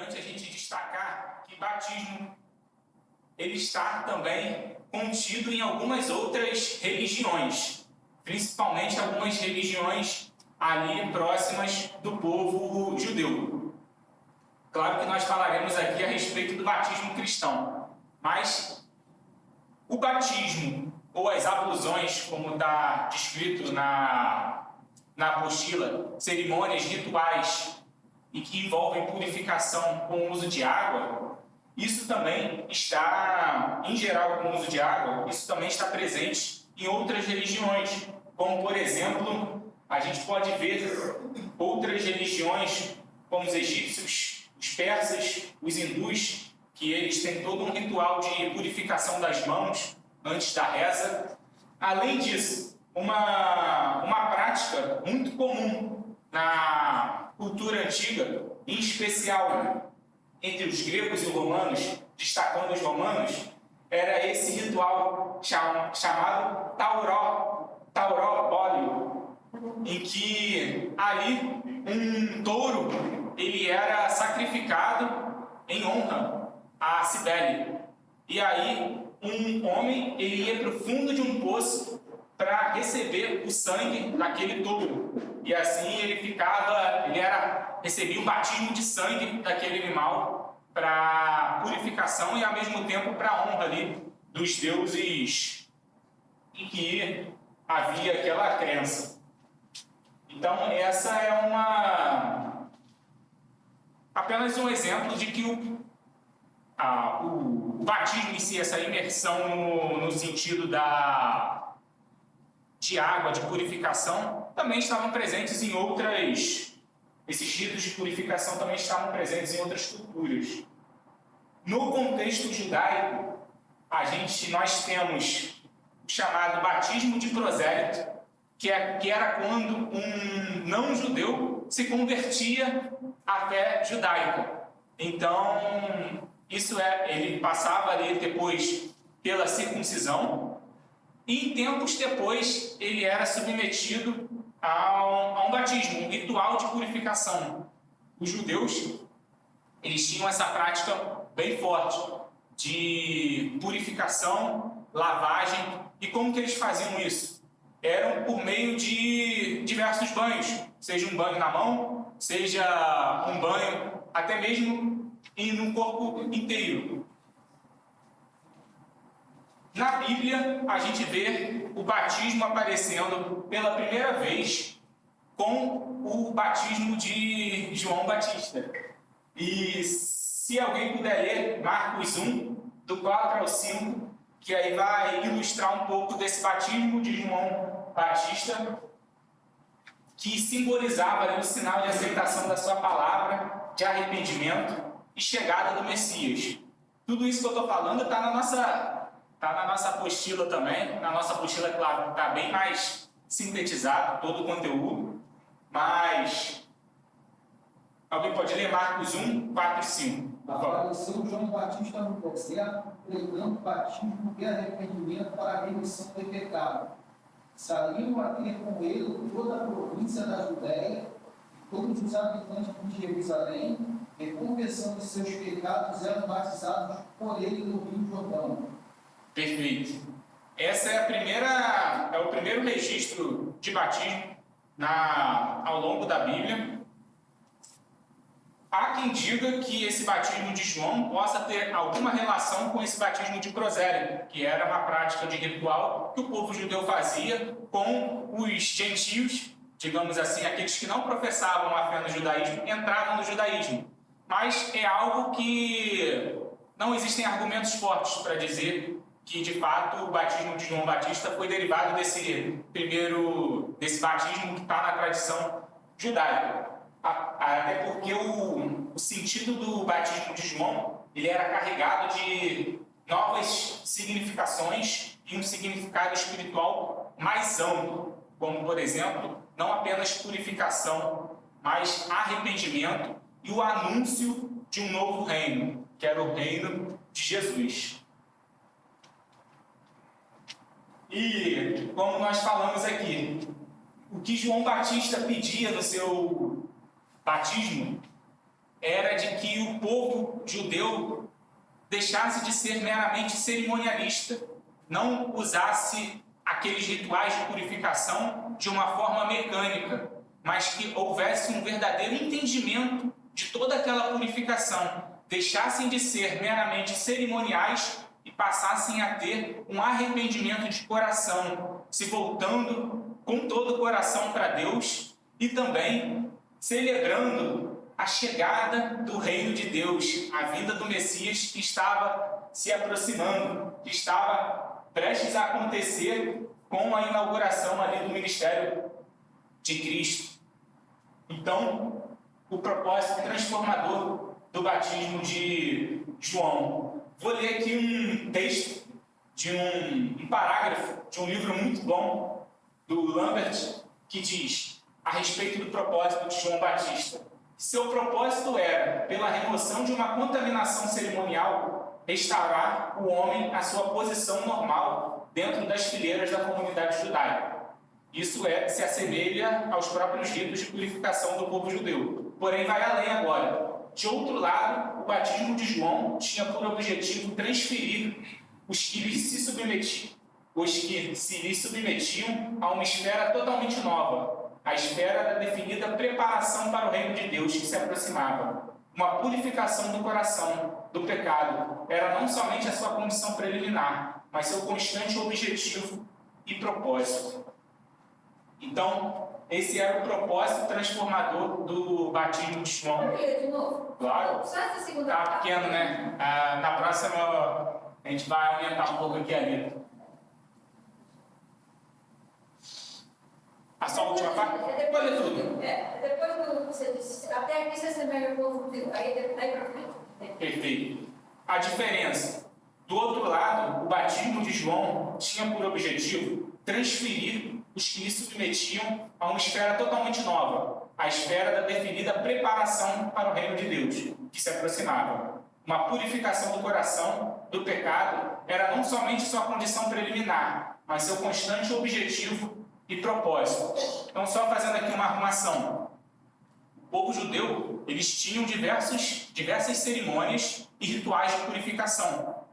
importante a gente destacar que batismo ele está também contido em algumas outras religiões, principalmente algumas religiões ali próximas do povo judeu. Claro que nós falaremos aqui a respeito do batismo cristão, mas o batismo ou as ablusões, como está descrito na apostila, cerimônias rituais e que envolvem purificação com o uso de água, isso também está, em geral, com o uso de água, isso também está presente em outras religiões, como, por exemplo, a gente pode ver outras religiões, como os egípcios, os persas, os hindus, que eles têm todo um ritual de purificação das mãos antes da reza. Além disso, uma prática muito comum na cultura antiga, em especial entre os gregos e romanos, destacando os romanos, era esse ritual chamado taurobólio, em que ali um touro ele era sacrificado em honra a Cibele. E aí um homem ele ia para o fundo de um poço para receber o sangue daquele touro. E assim ele recebia um batismo de sangue daquele animal para purificação e ao mesmo tempo para honra ali dos deuses em que havia aquela crença. Então essa é apenas um exemplo de que o batismo em si, essa imersão no sentido de água, de purificação, também estavam presentes em esses ritos de purificação também estavam presentes em outras culturas. No contexto judaico, nós temos o chamado batismo de prosélito, que era quando um não-judeu se convertia à fé judaica. Então, ele passava ali depois pela circuncisão e em tempos depois ele era submetido a um batismo, um ritual de purificação. Os judeus, eles tinham essa prática bem forte de purificação, lavagem. E como que eles faziam isso? Eram por meio de diversos banhos, seja um banho na mão, seja um banho até mesmo no corpo inteiro. Na Bíblia, a gente vê o batismo aparecendo pela primeira vez com o batismo de João Batista. E se alguém puder ler Marcos 1, do 4 ao 5, que aí vai ilustrar um pouco desse batismo de João Batista, que simbolizava o sinal de aceitação da sua palavra, de arrependimento e chegada do Messias. Tudo isso que eu estou falando está na nossa apostila também. Na nossa apostila, claro, está bem mais sintetizado todo o conteúdo, mas alguém pode ler Marcos 1, 4 e 5. Apareceu João Batista no deserto, pregando batismo de arrependimento para a remissão do pecado. Saiu a ter com ele toda a província da Judéia, todos os habitantes de Jerusalém, e confessando seus pecados, eram batizados por ele no Rio Jordão. Perfeito. Essa é o primeiro registro de batismo ao longo da Bíblia. Há quem diga que esse batismo de João possa ter alguma relação com esse batismo de prosélito, que era uma prática de ritual que o povo judeu fazia com os gentios, digamos assim, aqueles que não professavam a fé no judaísmo, entravam no judaísmo. Mas é algo que não existem argumentos fortes para dizer que, de fato, o batismo de João Batista foi derivado desse batismo que está na tradição judaica. Até porque o sentido do batismo de João ele era carregado de novas significações e um significado espiritual mais amplo, como, por exemplo, não apenas purificação, mas arrependimento e o anúncio de um novo reino, que era o reino de Jesus. E, como nós falamos aqui, o que João Batista pedia no seu batismo era de que o povo judeu deixasse de ser meramente cerimonialista, não usasse aqueles rituais de purificação de uma forma mecânica, mas que houvesse um verdadeiro entendimento de toda aquela purificação, deixassem de ser meramente cerimoniais e passassem a ter um arrependimento de coração, se voltando com todo o coração para Deus e também celebrando a chegada do reino de Deus, a vinda do Messias que estava se aproximando, que estava prestes a acontecer com a inauguração ali do ministério de Cristo. Então, o propósito transformador do batismo de João. Vou ler aqui um texto de um parágrafo de um livro muito bom do Lambert, que diz a respeito do propósito de João Batista. Seu propósito era, pela remoção de uma contaminação cerimonial, restaurar o homem à sua posição normal dentro das fileiras da comunidade judaica. Isso se assemelha aos próprios ritos de purificação do povo judeu. Porém, vai além agora. De outro lado, o batismo de João tinha por objetivo transferir os que se lhe submetiam a uma esfera totalmente nova, a esfera da definida preparação para o reino de Deus que se aproximava. Uma purificação do coração, do pecado, era não somente a sua condição preliminar, mas seu constante objetivo e propósito. Então, esse era o propósito transformador do batismo de João. De novo? Claro. Só essa segunda Tá parte. pequeno, né? Na próxima, a gente vai aumentar um pouco aqui a letra. A só última parte? Pode ler tudo. Depois do que você disse, até aqui você semeia o povo viu. Aí para frente. Perfeito. A diferença. Do outro lado, o batismo de João tinha por objetivo transferir os que lhe submetiam a uma esfera totalmente nova, a esfera da definida preparação para o reino de Deus, que se aproximava. Uma purificação do coração, do pecado, era não somente sua condição preliminar, mas seu constante objetivo e propósito. Então, só fazendo aqui uma arrumação. O povo judeu, eles tinham diversas cerimônias e rituais de purificação.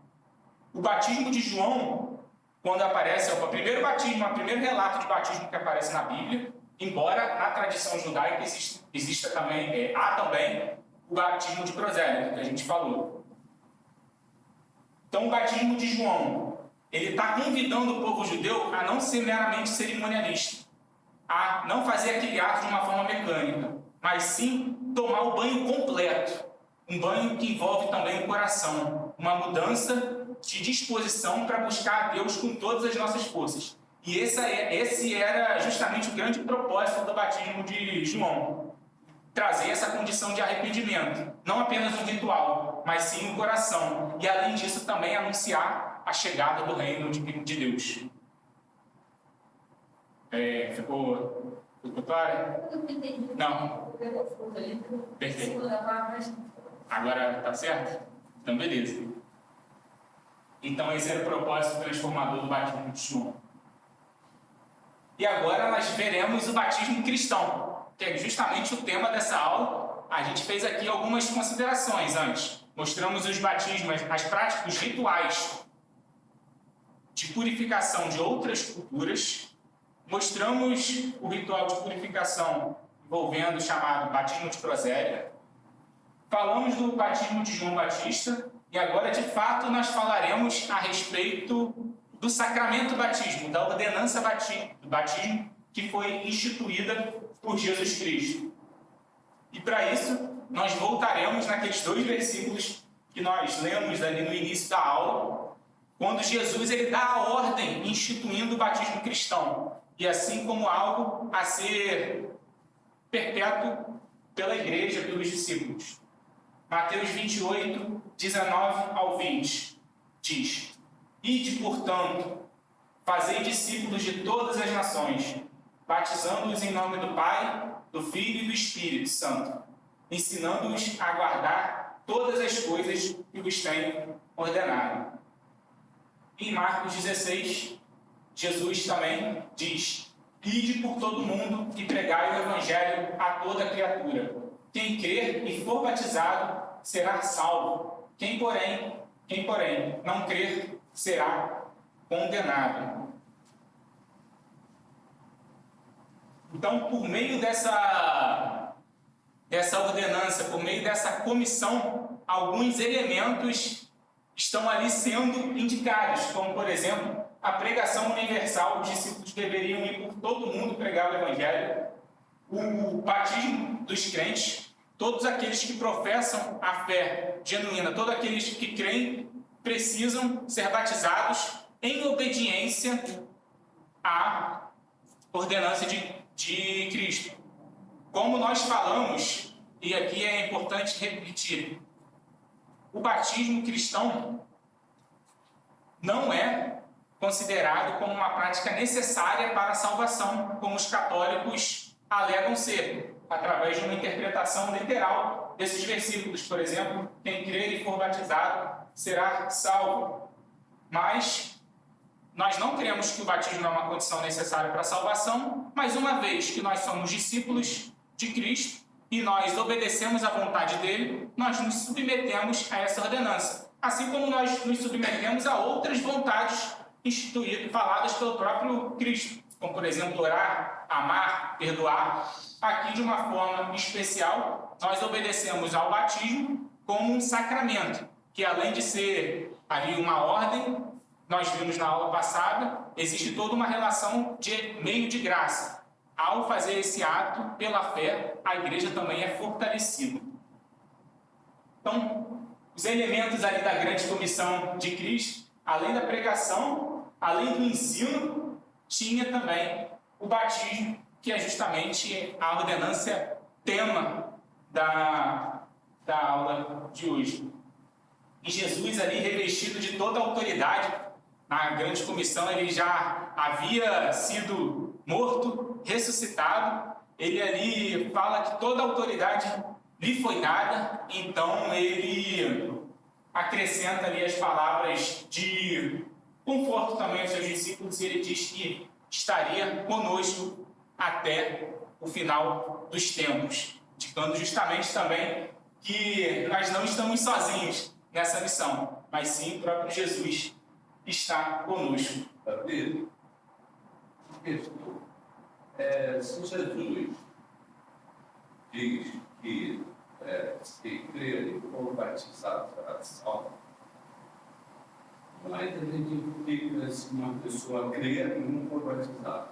O batismo de João, quando aparece, é o primeiro batismo, o primeiro relato de batismo que aparece na Bíblia, embora na tradição judaica exista também, há também o batismo de prosélito, que a gente falou. Então, o batismo de João, ele está convidando o povo judeu a não ser meramente cerimonialista, a não fazer aquele ato de uma forma mecânica, mas sim tomar o banho completo, um banho que envolve também o coração, uma mudança de disposição para buscar a Deus com todas as nossas forças. E esse era justamente o grande propósito do batismo de João. Trazer essa condição de arrependimento. Não apenas um ritual, mas sim um coração. E além disso também anunciar a chegada do reino de Deus. Ficou claro? Eu não entendi. Não. Perfeito. Agora tá certo? Então beleza. Então esse era o propósito transformador do batismo de João. E agora nós veremos o batismo cristão, que é justamente o tema dessa aula. A gente fez aqui algumas considerações antes. Mostramos os batismos, as práticas, os rituais de purificação de outras culturas. Mostramos o ritual de purificação envolvendo o chamado batismo de prosélito. Falamos do batismo de João Batista. E agora, de fato, nós falaremos a respeito do sacramento do batismo, da ordenança do batismo que foi instituída por Jesus Cristo. E para isso, nós voltaremos naqueles 2 versículos que nós lemos ali no início da aula, quando Jesus ele dá a ordem instituindo o batismo cristão, e assim como algo a ser perpétuo pela igreja, pelos discípulos. Mateus 28, 19 ao 20, diz: Ide, portanto, fazei discípulos de todas as nações, batizando-os em nome do Pai, do Filho e do Espírito Santo, ensinando-os a guardar todas as coisas que vos tenho ordenado. Em Marcos 16, Jesus também diz: Ide por todo mundo e pregai o Evangelho a toda criatura. quem crer e for batizado será salvo. Quem, porém, não crer será condenado. Então, por meio dessa ordenança, por meio dessa comissão, alguns elementos estão ali sendo indicados, como, por exemplo, a pregação universal. Os discípulos deveriam ir por todo mundo pregar o Evangelho. O batismo dos crentes, todos aqueles que professam a fé genuína, todos aqueles que creem, precisam ser batizados em obediência à ordenança de Cristo. Como nós falamos, e aqui é importante repetir, o batismo cristão não é considerado como uma prática necessária para a salvação, como os católicos alegam ser, através de uma interpretação literal desses versículos. Por exemplo, quem crer e for batizado será salvo. Mas nós não cremos que o batismo é uma condição necessária para a salvação, mas uma vez que nós somos discípulos de Cristo e nós obedecemos à vontade dele, nós nos submetemos a essa ordenança, assim como nós nos submetemos a outras vontades instituídas, faladas pelo próprio Cristo, como, por exemplo, orar, amar, perdoar. Aqui, de uma forma especial, nós obedecemos ao batismo como um sacramento, que além de ser ali uma ordem, nós vimos na aula passada, existe toda uma relação de meio de graça. Ao fazer esse ato, pela fé, a igreja também é fortalecida. Então, os elementos ali da grande comissão de Cristo, além da pregação, além do ensino, tinha também o batismo, que é justamente a ordenância tema da aula de hoje. E Jesus ali, revestido de toda a autoridade, na grande comissão ele já havia sido morto, ressuscitado, ele ali fala que toda a autoridade lhe foi dada, então ele acrescenta ali as palavras de conforto também aos seus discípulos, e ele diz que estaria conosco até o final dos tempos, indicando justamente também que nós não estamos sozinhos nessa missão, mas sim o próprio Jesus está conosco. Pedro, se Jesus diz que quem crer e for batizado será salvo, não é identifica se uma pessoa crer e não for batizada.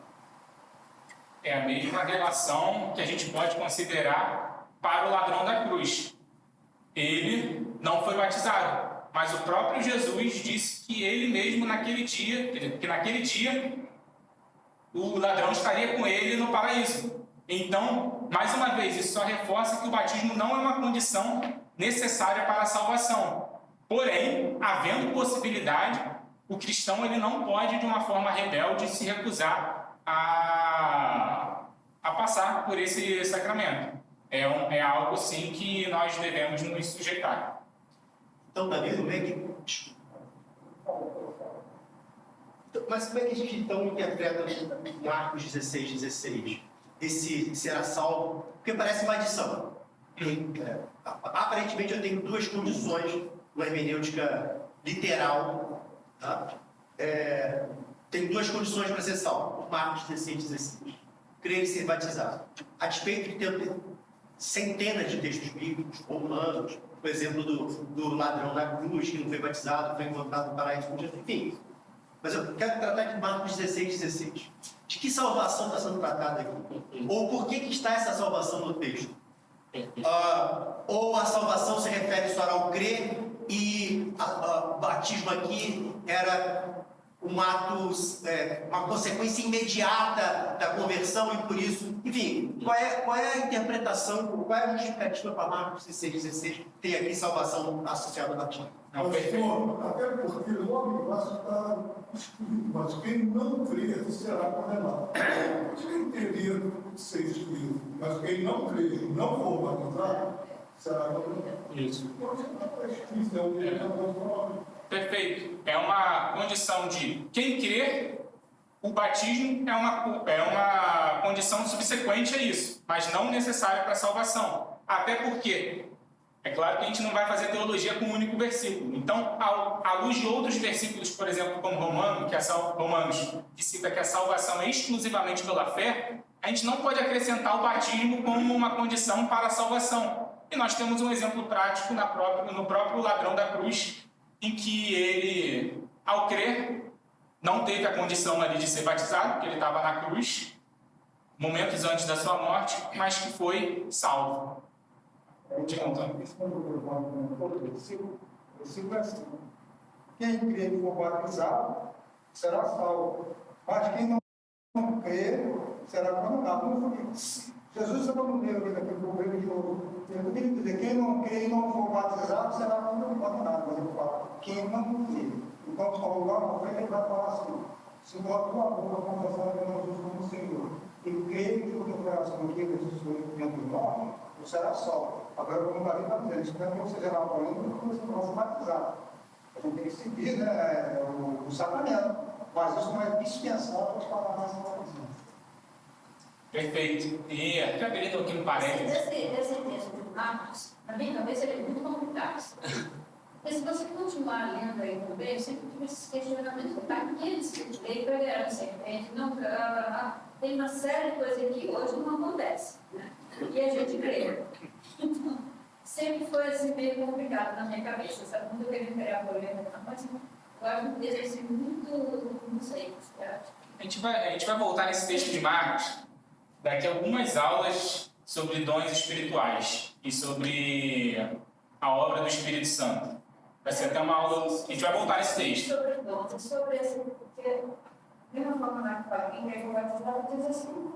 É a mesma relação que a gente pode considerar para o ladrão da cruz. Ele não foi batizado, mas o próprio Jesus disse que ele mesmo naquele dia, o ladrão estaria com ele no paraíso. Então, mais uma vez, isso só reforça que o batismo não é uma condição necessária para a salvação. Porém, havendo possibilidade, o cristão ele não pode, de uma forma rebelde, se recusar a passar por esse sacramento. É algo, sim, que nós devemos nos sujeitar. Então, Davi, como é que... Mas como é que a gente, então, interpreta Marcos 16:16? Esse será salvo? Porque parece uma adição. Aparentemente, eu tenho duas condições na hermenêutica literal. Tá? Tem duas condições para ser salvo. Marcos 16:16. Crer e ser batizado. A despeito de ter centenas de textos bíblicos, romanos, por exemplo, do ladrão da cruz, que não foi batizado, foi encontrado no paraíso, enfim. Mas eu quero tratar de Marcos 16:16. De que salvação está sendo tratada aqui? Ou por que está essa salvação no texto? Ou a salvação se refere só ao crer e o batismo aqui era um ato, uma consequência imediata da conversão e por isso... Enfim, qual é a interpretação, qual é a justificativa para Marcos 16:16 ter aqui salvação associada ao batismo? Até porque logo embaixo está escrito, mas quem não crer será condenado. Quem entender ser escrito, mas quem não crer e não for batizado, será condenado. Isso. Então, está escrito, é o que é Perfeito. É uma condição de quem crer, o batismo é uma condição subsequente a isso, mas não necessária para a salvação. Até porque é claro que a gente não vai fazer teologia com um único versículo. Então, à luz de outros versículos, por exemplo, como Romanos, que cita que a salvação é exclusivamente pela fé, a gente não pode acrescentar o batismo como uma condição para a salvação. E nós temos um exemplo prático no próprio ladrão da cruz, em que ele, ao crer, não teve a condição ali de ser batizado, porque ele estava na cruz, momentos antes da sua morte, mas que foi salvo. Diga, Antônio. Versículo é assim: quem crê e for batizado será salvo, mas quem não crê será condenado. Jesus estava no meio ali daquele governo de novo. Eu queria dizer: quem não crê e não for batizado será condenado. Mas ele fala: quem não crê. Então, só lá na frente ele vai falar assim: se com a tua boca confessar que Jesus como Senhor e crer que o teu coração que Jesus foi dentro do nome, tu serás salvo. Agora, como o Davi está dizendo, isso não é você gerar o problema, porque você não vai ser batizado. A gente tem que seguir, né, o sacramento, mas isso não é dispensável para as palavras da batismo. Perfeito. E até abrindo aqui um parênteses. Esse texto de Marcos, na minha cabeça, ele é muito complicado. Porque se você continuar lendo aí também, eu sempre tive esses questionamentos daqueles que pegaram serpente, não, tem uma série de coisas que hoje não acontece, né? E a gente crê. Então, sempre foi assim meio complicado na minha cabeça, sabe? Quando eu queria criar problema, mas eu acho um texto assim muito, não sei, A gente vai voltar nesse texto de Marcos daqui a algumas aulas sobre dons espirituais e sobre a obra do Espírito Santo. Vai ser até uma aula, a gente vai voltar nesse texto. Sobre esse, porque, de uma forma na qual quem é batizado diz assim: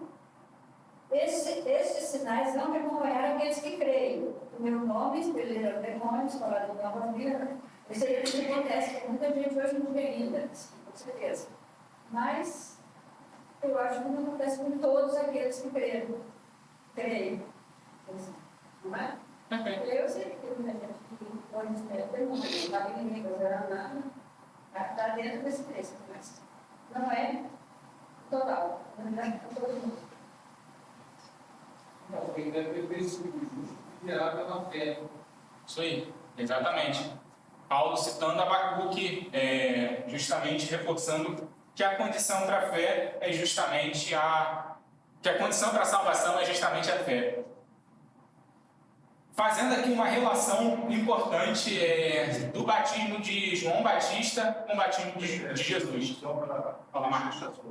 esses sinais não me acompanharam aqueles que creem. O meu nome, expeliram demônios, falaram de novas vidas. Isso aí acontece com muita gente hoje no dia ainda, com certeza. Mas eu acho que não acontece com todos aqueles que creem. Não é? Eu sei que tem muita gente que pode dizer, não sabe ninguém fazer nada, está dentro desse texto, mas não é total, não é para todo mundo. Alguém deve ter sido justo e virar pela fé. Isso aí, exatamente. Paulo citando Abacuque, justamente reforçando que a condição para a fé é justamente que a condição para a salvação é justamente a fé. Fazendo aqui uma relação importante do batismo de João Batista com o batismo de Jesus. Fala, Marcos.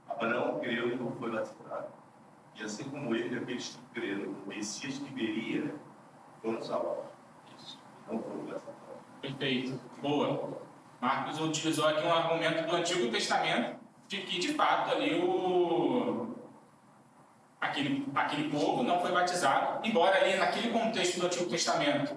Abraão creu e não foi batizado. E assim como ele, aqueles que creram no Messias que viria, foram salvos. Não foram batizados. Perfeito. Boa. Marcos utilizou aqui um argumento do Antigo Testamento de que, de fato, ali aquele povo não foi batizado, embora ali naquele contexto do Antigo Testamento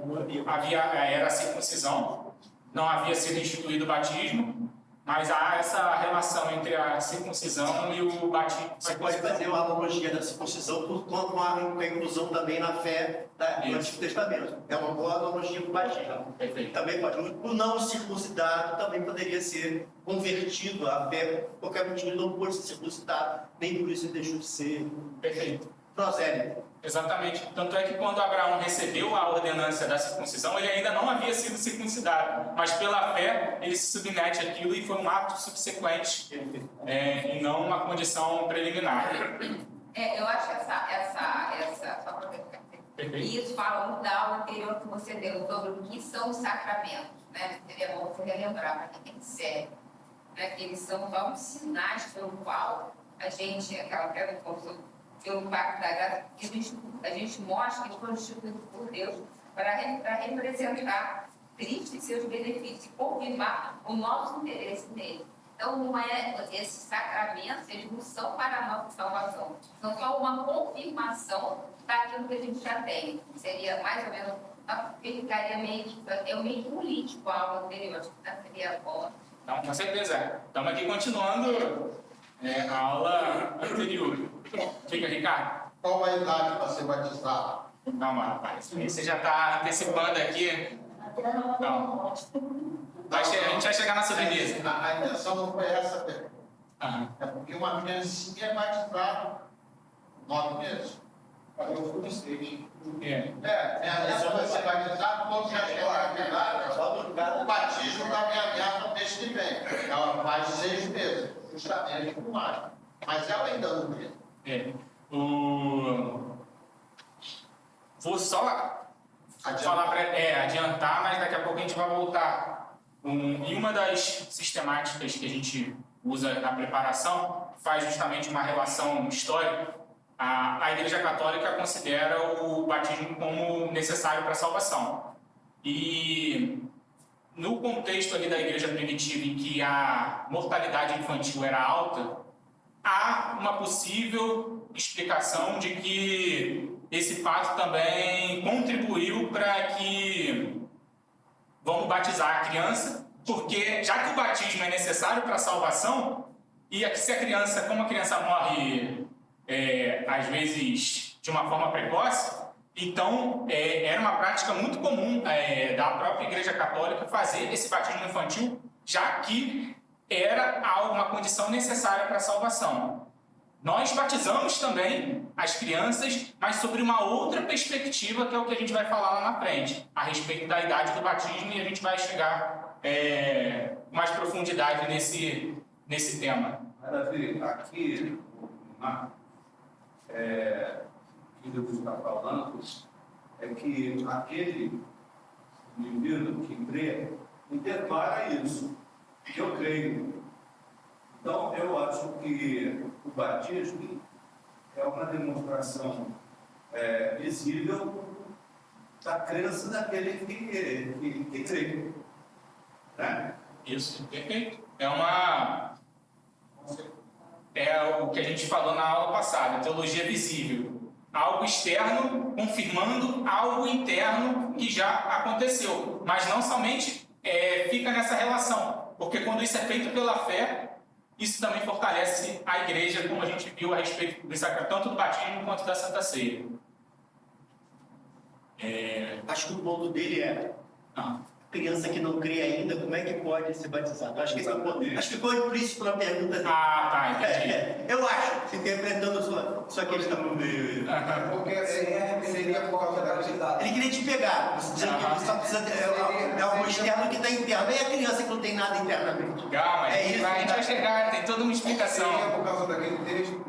era a circuncisão, não havia sido instituído o batismo, mas há essa relação entre a circuncisão e o batismo. Você pode fazer uma analogia da circuncisão com a inclusão também na fé do Antigo Testamento. É uma boa analogia para o batismo. Perfeito. Também pode. O não circuncidado também poderia ser convertido à fé, qualquer motivo não pôde ser circuncidado, nem por isso ele deixou de ser Perfeito. prosélito. Exatamente. Tanto é que quando Abraão recebeu a ordenança da circuncisão, ele ainda não havia sido circuncidado, mas pela fé ele se submete àquilo e foi um ato subsequente, e não uma condição preliminar. Eu acho essa só para isso fala muito da aula anterior que você deu sobre o que são os sacramentos, né? Seria bom você relembrar para quem tem sério, né? Que eles são só uns sinais pelo qual a gente, aquela pedra pelo pacto da graça, que a gente mostra que foram instituídos por Deus para representar Cristo e seus benefícios e confirmar o nosso interesse nele. Então, não é, esses sacramentos, eles não são para a nossa salvação, são só uma confirmação daquilo que a gente já tem. Seria mais ou menos, ficaria meio que político a aula anterior, acho que seria bom. Então, com certeza. Estamos aqui continuando a aula anterior. Diga, Ricardo. Qual a idade para ser batizado? Calma, rapaz. Você já está antecipando aqui. Não. A gente vai chegar na sobremesa. A intenção não foi essa pergunta. Aham. É porque uma criancinha é batizada 9 meses. Falei os vocês. Essa vai ser batizado, todos já chegaram a o batismo da minha neta mês que vem. Ela faz 6 meses, justamente com mais. Mas ela ainda não vê. Vou só falar adiantar, mas daqui a pouco a gente vai voltar. E uma das sistemáticas que a gente usa na preparação faz justamente uma relação histórica. A Igreja Católica considera o batismo como necessário para a salvação. E no contexto ali da Igreja primitiva, em que a mortalidade infantil era alta, há uma possível explicação de que esse fato também contribuiu para que vamos batizar a criança, porque já que o batismo é necessário para a salvação, e se a criança, como a criança morre às vezes de uma forma precoce, então era uma prática muito comum da própria Igreja Católica fazer esse batismo infantil, já que era uma condição necessária para a salvação. Nós batizamos também as crianças, mas sobre uma outra perspectiva, que é o que a gente vai falar lá na frente, a respeito da idade do batismo, e a gente vai chegar com mais profundidade nesse tema. Maravilha. Aqui, que Deus está falando é que aquele indivíduo que crê declara isso, que eu creio. Então, eu acho que o batismo é uma demonstração visível da crença daquele que crê. Né? Isso, perfeito. É o que a gente falou na aula passada, teologia visível. Algo externo confirmando algo interno que já aconteceu. Mas não somente fica nessa relação, porque quando isso é feito pela fé, isso também fortalece a igreja, como a gente viu a respeito do sacramento, tanto do batismo quanto da Santa Ceia. Acho que o ponto dele criança que não crê ainda, como é que pode ser batizado? Acho que esse é o ponto. Acho que foi por isso pela pergunta dele. Tá, entendi. Eu acho, interpretando sua questão. Porque seria por causa da batizada. Ele queria te pegar, dizendo que você só precisa é algo externo que está interno. E a criança que não tem nada internamente. Calma, É isso, a gente vai chegar, tem toda uma explicação. Seria por causa daquele texto,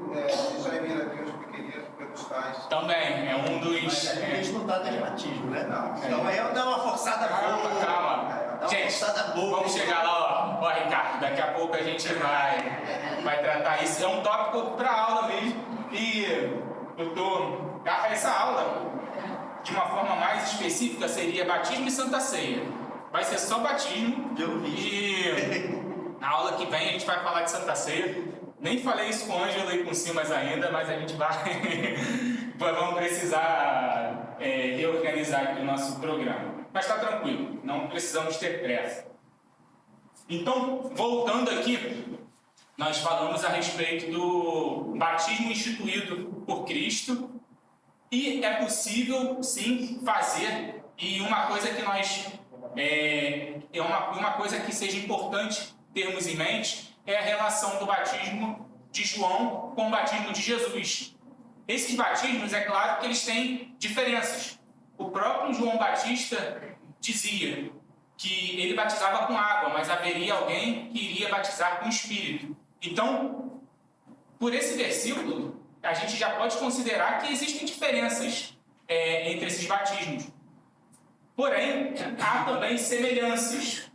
já envia Deus pequeninos pelos tais. Também, é um dos... Mas a gente não trata de batismo, né? Não. Então aí dá uma forçada boa. Calma. Dá uma Gente, forçada boa. vamos chegar lá, ó, Ricardo, daqui a pouco a gente vai tratar isso. É um tópico para aula mesmo. E essa aula, de uma forma mais específica, seria batismo e Santa Ceia. Vai ser só batismo. E na aula que vem a gente vai falar de Santa Ceia. Nem falei isso com o Ângelo e com o Simas ainda, mas a gente vamos precisar reorganizar aqui o nosso programa. Mas está tranquilo, não precisamos ter pressa. Então, voltando aqui, nós falamos a respeito do batismo instituído por Cristo, e é possível, sim, fazer, e uma coisa que uma coisa que seja importante termos em mente é a relação do batismo de João com o batismo de Jesus. Esses batismos, é claro que eles têm diferenças. O próprio João Batista dizia que ele batizava com água, mas haveria alguém que iria batizar com o Espírito. Então, por esse versículo, a gente já pode considerar que existem diferenças entre esses batismos. Porém, há também semelhanças.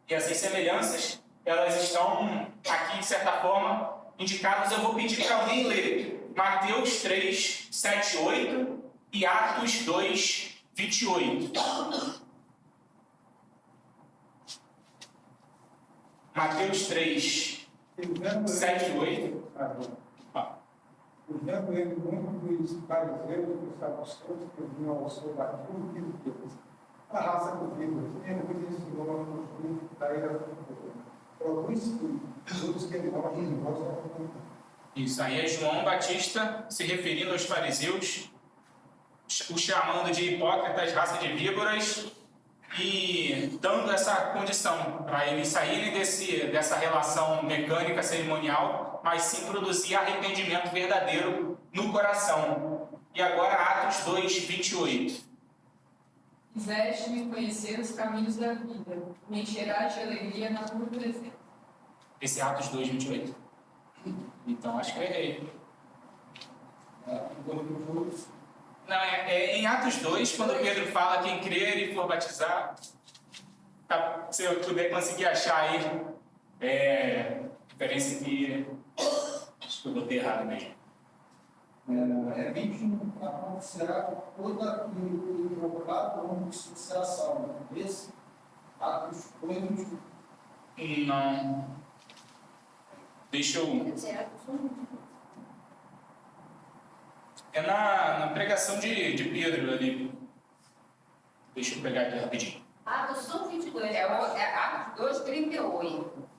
E essas semelhanças, elas estão aqui, de certa forma, indicadas. Eu vou pedir para alguém ler Mateus 3, 7, 8 e Atos 2, 28. Mateus 3, 7 e 8. Vendo ele muito dos fariseus, dos saduceus, que vinham ao seu batismo, que Deus. A raça do Deus, ele nos ensinou a construir da era do produz todos que ele gosta de nós. Isso aí é João Batista se referindo aos fariseus, o chamando de hipócritas, raça de víboras, e dando essa condição para eles saírem dessa relação mecânica, cerimonial, mas sim produzir arrependimento verdadeiro no coração. E agora Atos 2, 28. Quiseste-me conhecer os caminhos da vida, me encherás de alegria na tua presença. Esse é Atos 2, 28? Então acho que eu errei. Não, é em Atos 2, quando Pedro fala quem crer e for batizar. Tá, se eu puder conseguir achar aí, referência aqui. Acho que eu botei errado mesmo. É 21, acontecerá toda aquilo que provocado como Cristo será salvo. Esse Atos 2, 21. Não. Deixa eu. É na pregação de Pedro ali. Deixa eu pegar aqui rapidinho. Atos 1:22, é Atos 2:38.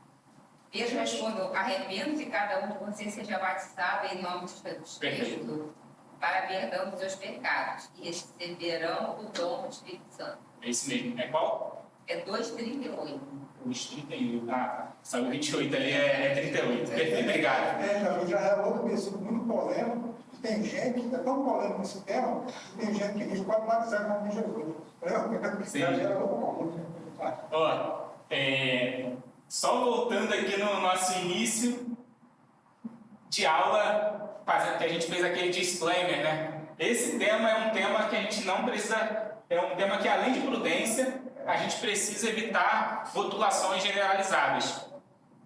Pedro responde: arrependo-se e cada um de vocês seja batizado em nome de Jesus Cristo para perdão dos seus pecados e receberão o dom do Espírito Santo. É esse mesmo. É qual? É 2:38. Os 31. Ah, saiu 28 ali, é 38. Perfeito, obrigado. Já é outro versículo muito polêmico. Tem gente que é tão polêmico nesse tema, tem gente que diz pode batizar com o nome de Jesus. Sim. Já é outro. Ó, só voltando aqui no nosso início de aula, que a gente fez aquele disclaimer, né? Esse tema é um tema que a gente não precisa, é um tema que além de prudência, a gente precisa evitar rotulações generalizadas.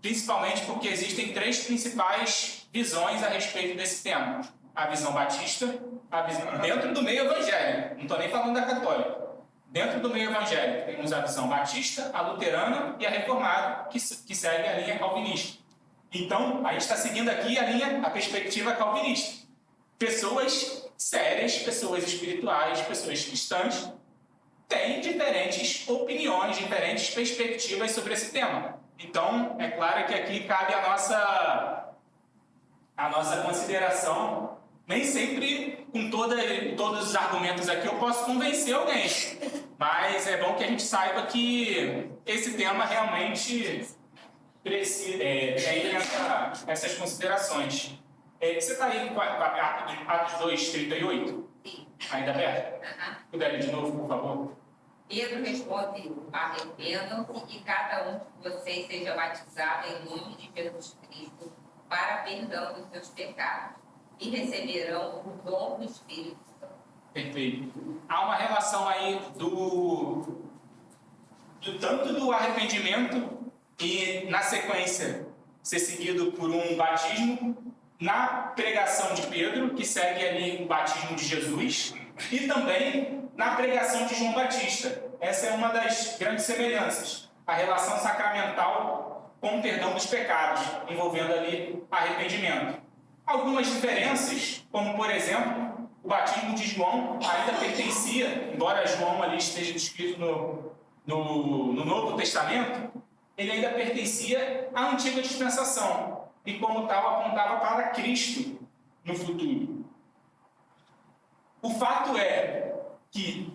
Principalmente porque existem 3 principais visões a respeito desse tema. A visão batista, dentro do meio evangélico, não estou nem falando da católica. Dentro do meio evangélico, temos a visão batista, a luterana e a reformada, que segue a linha calvinista. Então, a gente está seguindo aqui a perspectiva calvinista. Pessoas sérias, pessoas espirituais, pessoas cristãs, têm diferentes opiniões, diferentes perspectivas sobre esse tema. Então, é claro que aqui cabe a nossa consideração. Nem sempre, com todos os argumentos aqui, eu posso convencer alguém. Mas é bom que a gente saiba que esse tema realmente tem essas considerações. Você está aí com Atos 2, 38? Sim. Ainda aberto? Puder ler de novo, por favor. Pedro responde: arrependam-se e cada um de vocês seja batizado em nome de Jesus Cristo para perdão dos seus pecados e receberão o dom do Espírito Santo. Perfeito. Há uma relação aí tanto do arrependimento e, na sequência, ser seguido por um batismo, na pregação de Pedro, que segue ali o batismo de Jesus, e também na pregação de João Batista. Essa é uma das grandes semelhanças, a relação sacramental com o perdão dos pecados, envolvendo ali arrependimento. Algumas diferenças, como por exemplo, o batismo de João ainda pertencia, embora João ali esteja descrito no Novo Testamento, ele ainda pertencia à antiga dispensação e como tal apontava para Cristo no futuro. O fato é que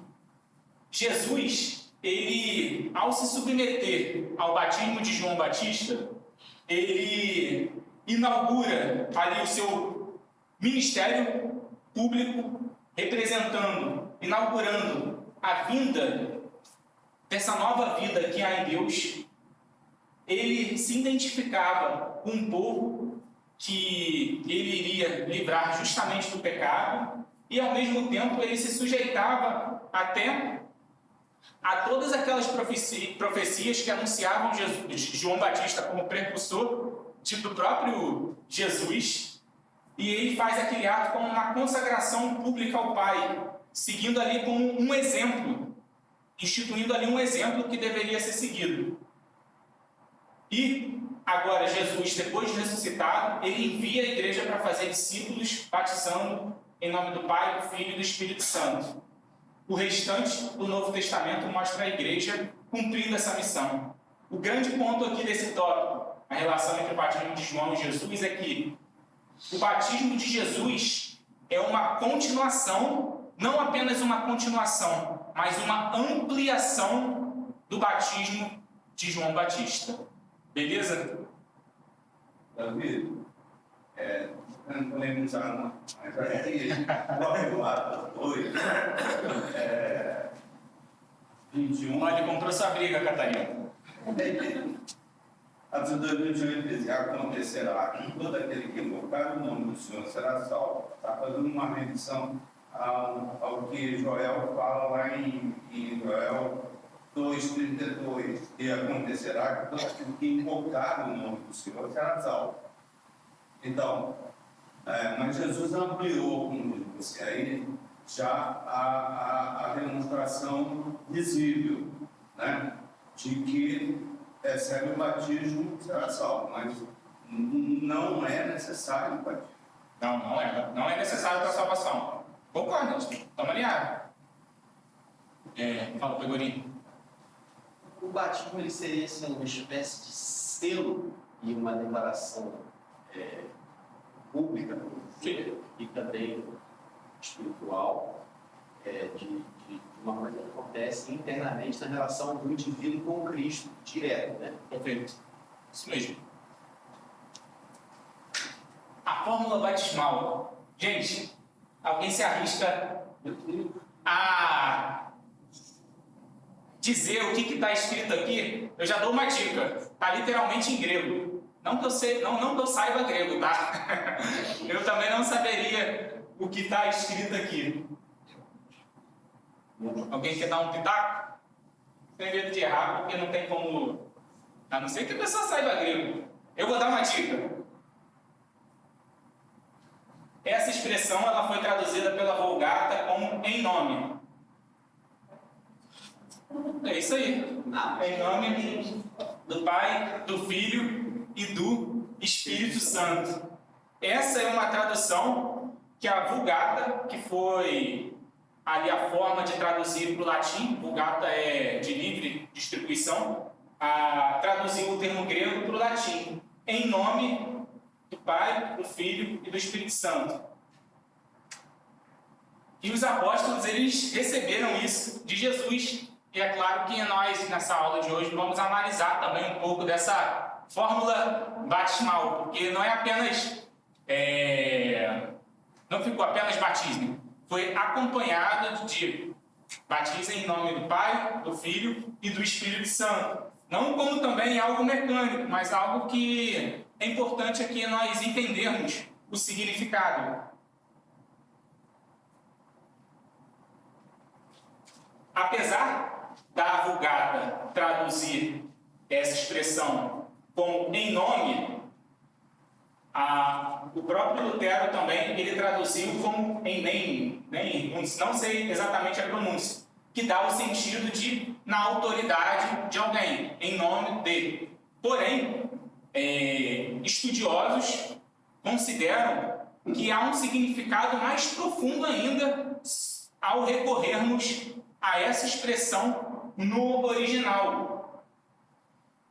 Jesus, ele, ao se submeter ao batismo de João Batista, ele inaugura ali o seu ministério público, inaugurando a vinda dessa nova vida que há em Deus. Ele se identificava com um povo que ele iria livrar justamente do pecado e, ao mesmo tempo, ele se sujeitava até a todas aquelas profecias que anunciavam João Batista como precursor do próprio Jesus, e ele faz aquele ato como uma consagração pública ao Pai, seguindo ali como um exemplo, instituindo ali um exemplo que deveria ser seguido. E agora Jesus, depois de ressuscitado, ele envia a igreja para fazer discípulos, batizando em nome do Pai, do Filho e do Espírito Santo. O restante do Novo Testamento mostra a igreja cumprindo essa missão. O grande ponto aqui desse tópico, a relação entre o batismo de João e Jesus, é que o batismo de Jesus é uma continuação, não apenas uma continuação, mas uma ampliação do batismo de João Batista. Beleza? Davi, Não polemizar, mas aqui, o próprio ato 2, 21. Olha, comprou sua briga, Catarina. Atos 2:21 diz: e acontecerá que todo aquele que invocar o nome do Senhor será salvo. Está fazendo uma menção ao que Joel fala lá em Joel 2:32. E acontecerá que todo aquele que invocar o nome do Senhor será salvo. Então, mas Jesus ampliou, como disse aí, já a demonstração visível, né, de que recebe o batismo e será salvo, mas não é necessário o batismo. Não é necessário para a salvação. Concordo, estamos alinhados. Fala, Pegorinho. O batismo ele seria assim, uma espécie de selo e uma declaração pública, e também espiritual, de uma coisa que acontece internamente na relação do indivíduo com o Cristo, direto, né? Perfeito. Isso mesmo. A fórmula batismal. Gente, alguém se arrisca a dizer o que está escrito aqui? Eu já dou uma dica. Está literalmente em grego. Não que eu saiba grego, tá? Eu também não saberia o que está escrito aqui. Alguém quer dar um pitaco? Sem medo de errar, porque não tem como... A não ser que a pessoa saiba grego. Eu vou dar uma dica. Essa expressão ela foi traduzida pela Vulgata como em nome. É isso aí. Em nome do Pai, do Filho e do Espírito Santo. Essa é uma tradução que a Vulgata, que foi ali a forma de traduzir para o latim, Vulgata é de livre distribuição, traduziu o termo grego para o latim. Em nome do Pai, do Filho e do Espírito Santo. E os apóstolos, eles receberam isso de Jesus. E é claro que nós, nessa aula de hoje, vamos analisar também um pouco dessa fórmula batismal, porque não é apenas... não ficou apenas batismo, foi acompanhado de batismo em nome do Pai, do Filho e do Espírito Santo. Não como também algo mecânico, mas algo que é importante aqui nós entendermos o significado. Apesar da Vulgata traduzir essa expressão como em nome, o próprio Lutero também ele traduziu como em name, não sei exatamente a pronúncia, que dá o sentido de na autoridade de alguém, em nome de. Porém, estudiosos consideram que há um significado mais profundo ainda ao recorrermos a essa expressão no original.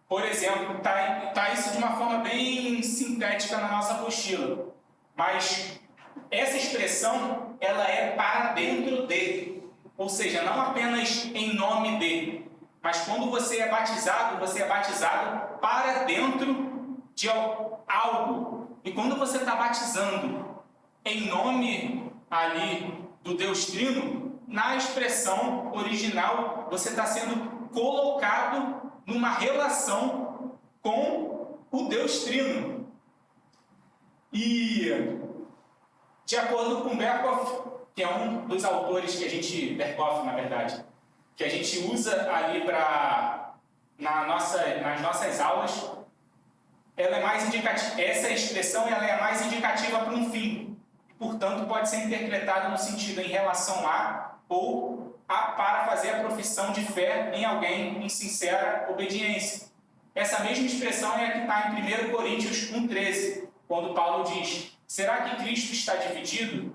Por exemplo, está isso de uma forma bem sintética na nossa apostila. Mas essa expressão, ela é para dentro de. Ou seja, não apenas em nome de. Mas quando você é batizado para dentro de algo. E quando você está batizando em nome ali do Deus Trino, na expressão original, você está sendo colocado numa relação com o Deus Trino. E, de acordo com Berkhoff, que é um dos autores que a gente... Berkhoff, na verdade, que a gente usa ali nas nossas aulas, ela é mais indicativa, essa expressão ela é mais indicativa para um fim. Portanto, pode ser interpretada no sentido em relação a ou para fazer a profissão de fé em alguém em sincera obediência. Essa mesma expressão é a que está em 1 Coríntios 1,13, quando Paulo diz: será que Cristo está dividido?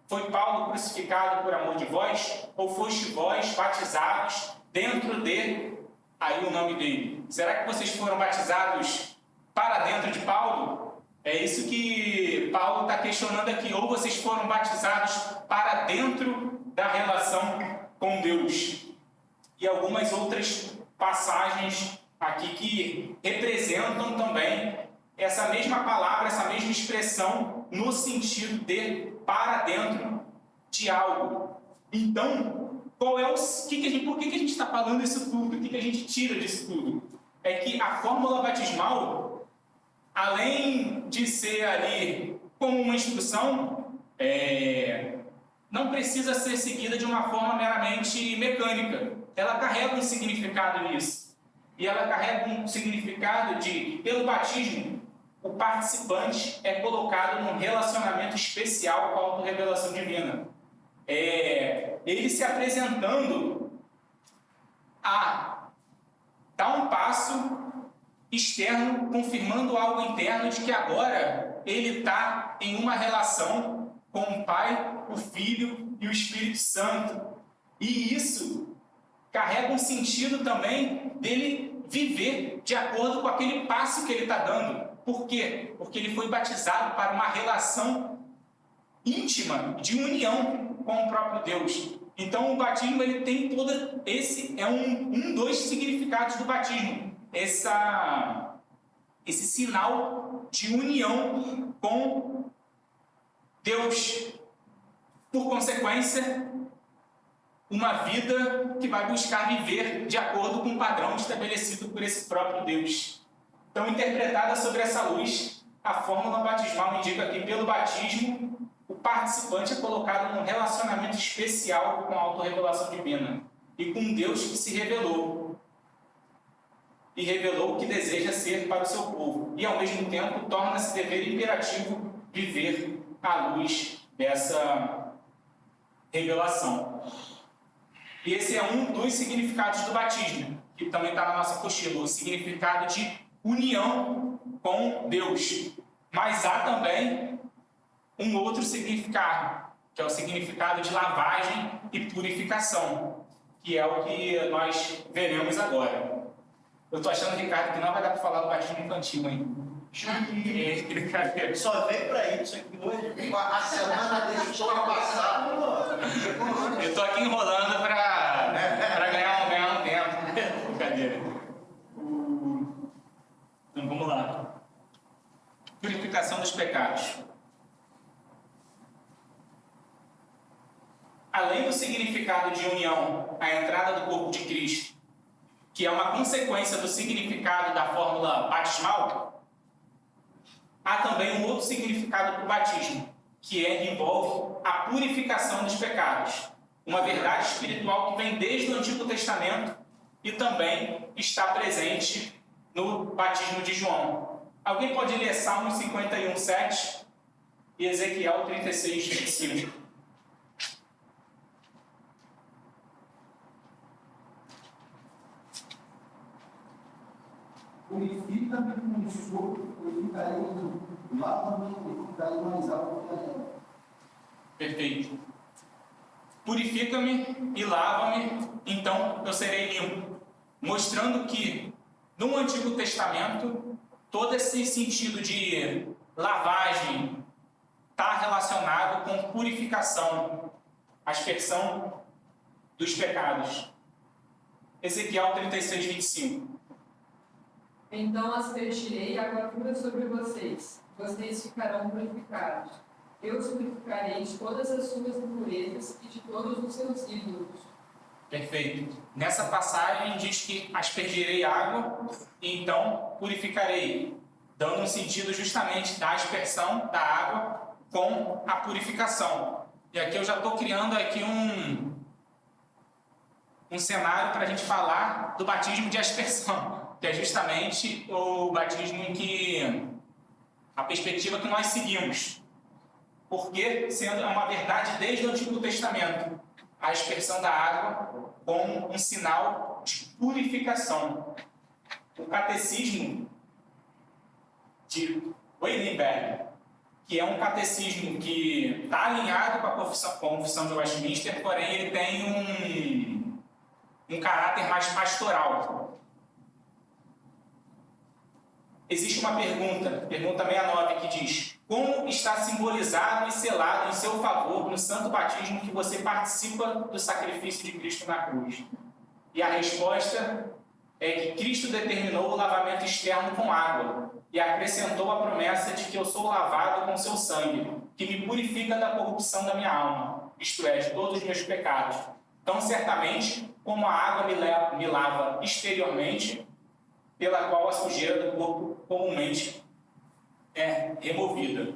Foi Paulo crucificado por amor de vós? Ou foste vós batizados dentro de... Aí o nome dele. Será que vocês foram batizados para dentro de Paulo? É isso que Paulo está questionando aqui. Ou vocês foram batizados para dentro da relação com Deus. E algumas outras passagens aqui que representam também essa mesma palavra, essa mesma expressão no sentido de para dentro de algo. Então, por que a gente está falando isso tudo? O que a gente tira disso tudo? É que a fórmula batismal, além de ser ali como uma instrução, não precisa ser seguida de uma forma meramente mecânica. Ela carrega um significado nisso. E ela carrega um significado de, pelo batismo, o participante é colocado num relacionamento especial com a autorrevelação divina. Ele se apresentando a dar um passo externo, confirmando algo interno de que agora ele está em uma relação com o Pai, o Filho e o Espírito Santo. E isso carrega um sentido também dele viver de acordo com aquele passo que ele está dando. Por quê? Porque ele foi batizado para uma relação íntima, de união com o próprio Deus. Então o batismo ele tem todo esse, dos significados do batismo. Esse sinal de união com Deus. Por consequência, uma vida que vai buscar viver de acordo com o padrão estabelecido por esse próprio Deus. Então, interpretada sobre essa luz, a fórmula batismal indica que, pelo batismo, o participante é colocado num relacionamento especial com a autorrevelação divina e com Deus que se revelou. E revelou o que deseja ser para o seu povo. E, ao mesmo tempo, torna-se dever imperativo viver à luz dessa revelação. E esse é um dos significados do batismo, que também está na nossa apostila, o significado de união com Deus. Mas há também um outro significado, que é o significado de lavagem e purificação, que é o que nós veremos agora. Eu estou achando, Ricardo, que não vai dar para falar do batismo infantil, hein? Só veio para isso aqui hoje. A semana deixou passar. Eu estou aqui enrolando para ganhar um tempo. Brincadeira. Então vamos lá. Purificação dos pecados. Além do significado de união, a entrada do corpo de Cristo, que é uma consequência do significado da fórmula batismal, há também um outro significado para o batismo, que envolve a purificação dos pecados. Uma verdade espiritual que vem desde o Antigo Testamento e também está presente no batismo de João. Alguém pode ler Salmos 51, 7 e Ezequiel 36, 25. Purifica-me com o sopro, purificarei em lava-me e ficarei mais alto que a neve. Perfeito. Purifica-me e lava-me, então eu serei limpo. Mostrando que no Antigo Testamento, todo esse sentido de lavagem está relacionado com purificação, aspersão dos pecados. Ezequiel 36, 25. Então aspergirei água pura sobre vocês. Vocês ficarão purificados. Eu os purificarei de todas as suas impurezas e de todos os seus ídolos. Perfeito. Nessa passagem diz que aspergirei água e então purificarei, dando um sentido justamente da aspersão da água com a purificação. E aqui eu já estou criando aqui um cenário para a gente falar do batismo de aspersão, que é justamente o batismo em que a perspectiva que nós seguimos. Porque, sendo uma verdade desde o Antigo Testamento, a aspersão da água como um sinal de purificação. O catecismo de Wittenberg, que é um catecismo que está alinhado com a Confissão de Westminster, porém ele tem um caráter mais pastoral. Existe uma pergunta 69, que diz: como está simbolizado e selado em seu favor no santo batismo que você participa do sacrifício de Cristo na cruz? E a resposta é que Cristo determinou o lavamento externo com água e acrescentou a promessa de que eu sou lavado com seu sangue, que me purifica da corrupção da minha alma, isto é, de todos os meus pecados. Então, certamente, como a água me lava exteriormente, pela qual a sujeira do corpo comumente é removida.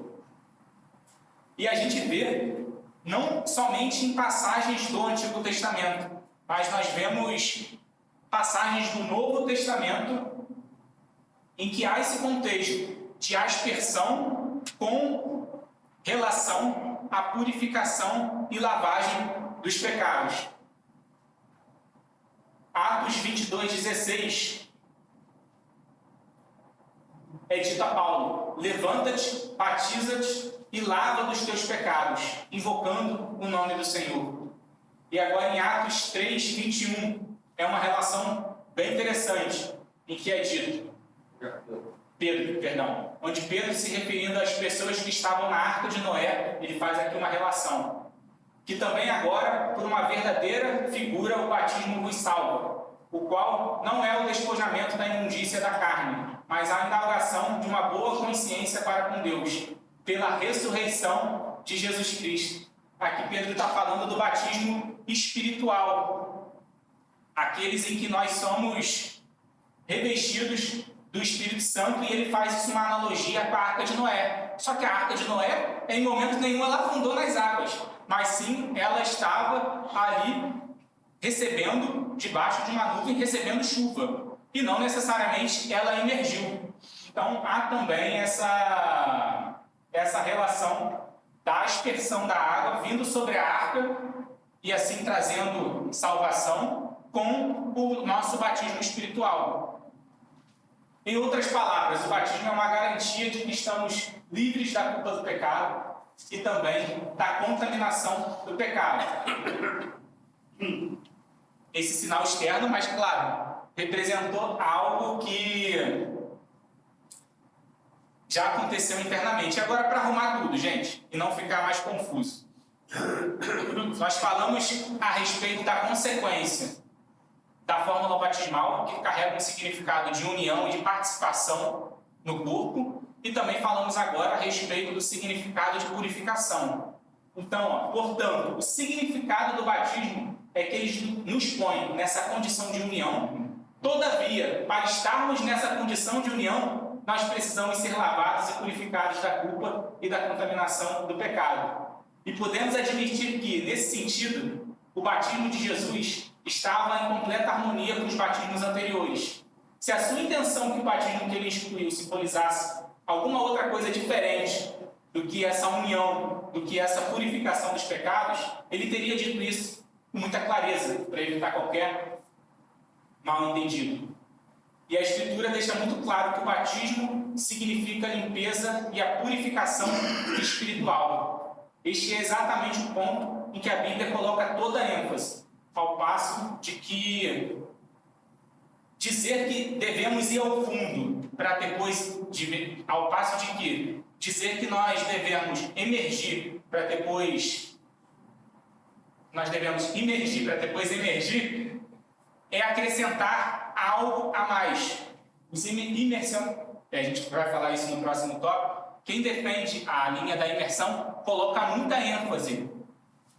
E a gente vê, não somente em passagens do Antigo Testamento, mas nós vemos passagens do Novo Testamento em que há esse contexto de aspersão com relação à purificação e lavagem dos pecados. Atos 22:16 é dito a Paulo: levanta-te, batiza-te e lava dos teus pecados, invocando o nome do Senhor. E agora em Atos 3:21 é uma relação bem interessante, em que é dito, onde Pedro, se referindo às pessoas que estavam na Arca de Noé, ele faz aqui uma relação, que também agora, por uma verdadeira figura, o batismo vos salva, o qual não é o despojamento da imundícia da carne, mas a inauguração de uma boa consciência para com Deus, pela ressurreição de Jesus Cristo. Aqui Pedro está falando do batismo espiritual, aqueles em que nós somos revestidos do Espírito Santo, e ele faz isso uma analogia com a Arca de Noé. Só que a Arca de Noé, em momento nenhum, ela afundou nas águas, mas sim, ela estava ali recebendo, debaixo de uma nuvem, recebendo chuva, e não necessariamente ela emergiu. Então há também essa relação da aspersão da água vindo sobre a arca e assim trazendo salvação com o nosso batismo espiritual. Em outras palavras, o batismo é uma garantia de que estamos livres da culpa do pecado e também da contaminação do pecado. Esse sinal externo, mas claro, representou algo que já aconteceu internamente. Agora, para arrumar tudo, gente, e não ficar mais confuso, nós falamos a respeito da consequência da fórmula batismal, que carrega um significado de união e de participação no corpo, e também falamos agora a respeito do significado de purificação. Então, portanto, o significado do batismo é que ele nos põe nessa condição de união. Todavia, para estarmos nessa condição de união, nós precisamos ser lavados e purificados da culpa e da contaminação do pecado. E podemos admitir que, nesse sentido, o batismo de Jesus estava em completa harmonia com os batismos anteriores. Se a sua intenção que o batismo que ele instituiu simbolizasse alguma outra coisa diferente do que essa união, do que essa purificação dos pecados, ele teria dito isso com muita clareza, para evitar qualquer mal-entendido. E a Escritura deixa muito claro que o batismo significa a limpeza e a purificação espiritual. Este é exatamente o ponto em que a Bíblia coloca toda a ênfase, ao passo de que dizer que devemos ir ao fundo para depois, ao passo de que dizer que nós devemos emergir para depois emergir, é acrescentar algo a mais. Imersão, a gente vai falar isso no próximo tópico. Quem defende a linha da imersão coloca muita ênfase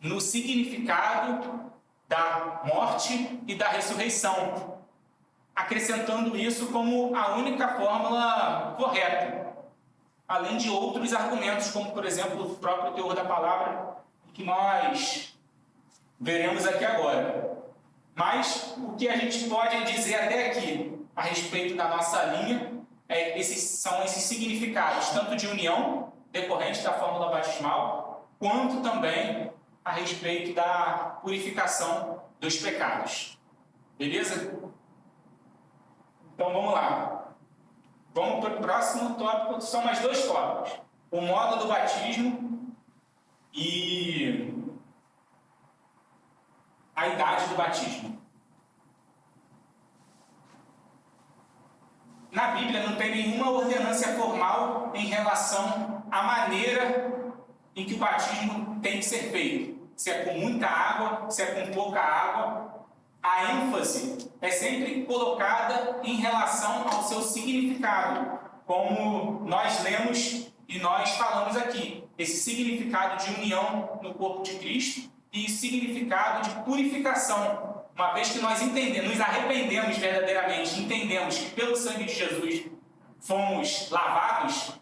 no significado da morte e da ressurreição, acrescentando isso como a única fórmula correta, além de outros argumentos, como, por exemplo, o próprio teor da palavra, que nós veremos aqui agora. Mas o que a gente pode dizer até aqui a respeito da nossa linha são esses significados, tanto de união, decorrente da fórmula batismal, quanto também a respeito da purificação dos pecados. Beleza? Então vamos lá. Vamos para o próximo tópico, são mais dois tópicos. O modo do batismo e a idade do batismo. Na Bíblia não tem nenhuma ordenância formal em relação à maneira em que o batismo tem que ser feito. Se é com muita água, se é com pouca água. A ênfase ênfase é sempre colocada em relação ao seu significado, como nós lemos e nós falamos aqui. Esse significado de união no corpo de Cristo e significado de purificação. Uma vez que nós entendemos, nos arrependemos verdadeiramente, entendemos que pelo sangue de Jesus fomos lavados,